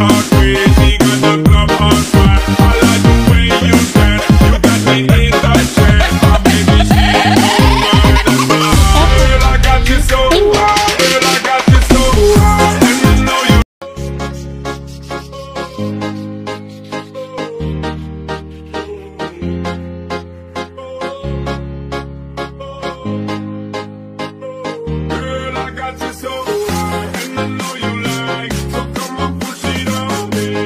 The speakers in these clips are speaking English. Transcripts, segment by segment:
all crazy, got the club on fire. I like the way you dance, you got me in the chair. My baby, she don't mind. Girl, I got you so high, girl, I got you so high, and I know you. Girl, I got you so high, and I know you like, so come on, push it on me.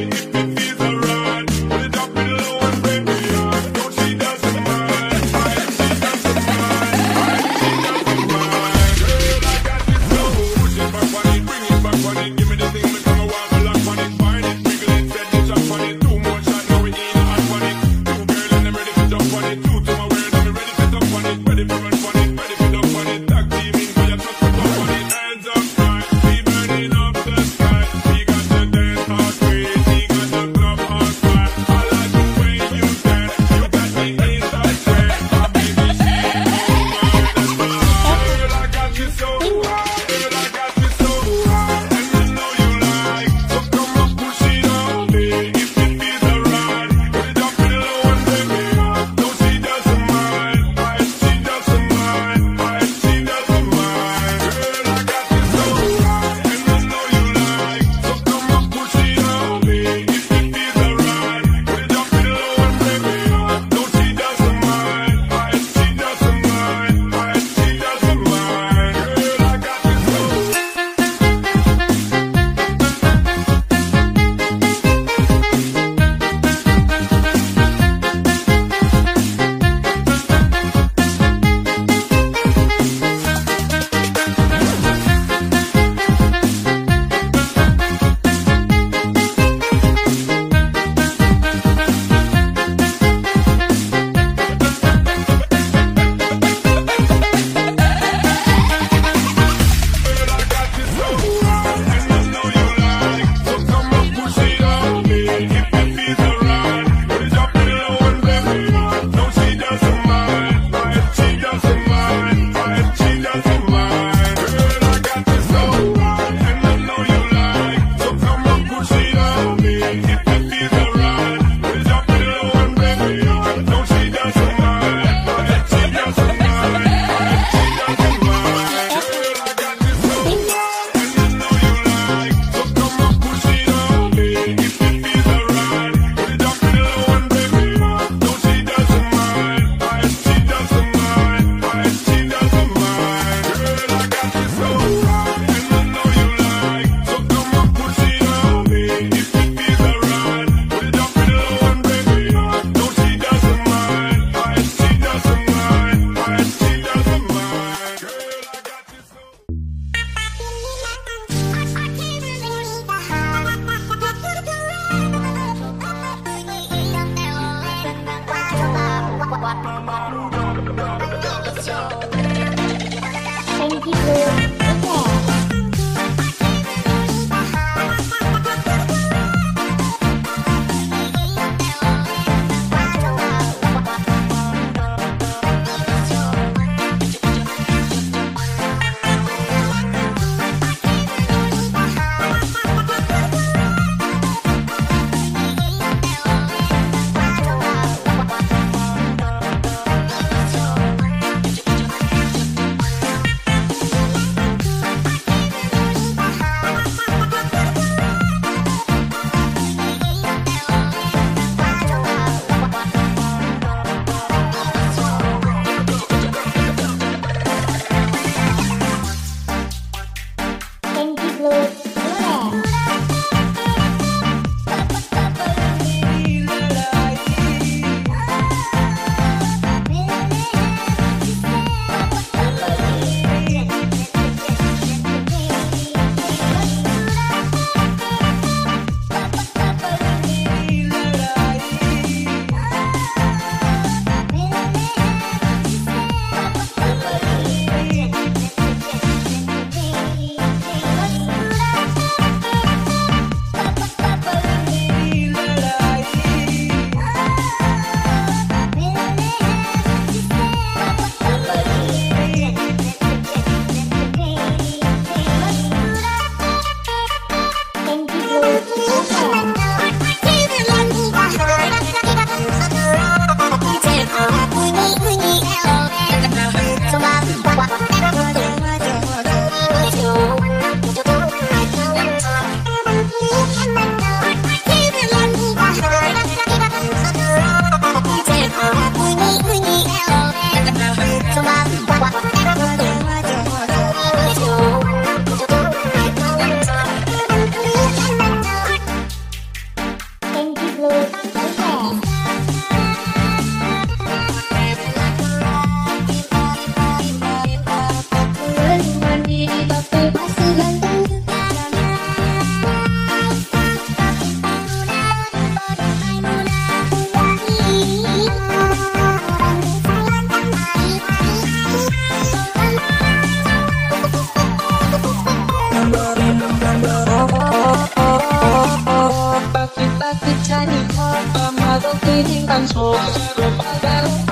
ใจมีความประมาทต้องตีทิ้งกันโชว์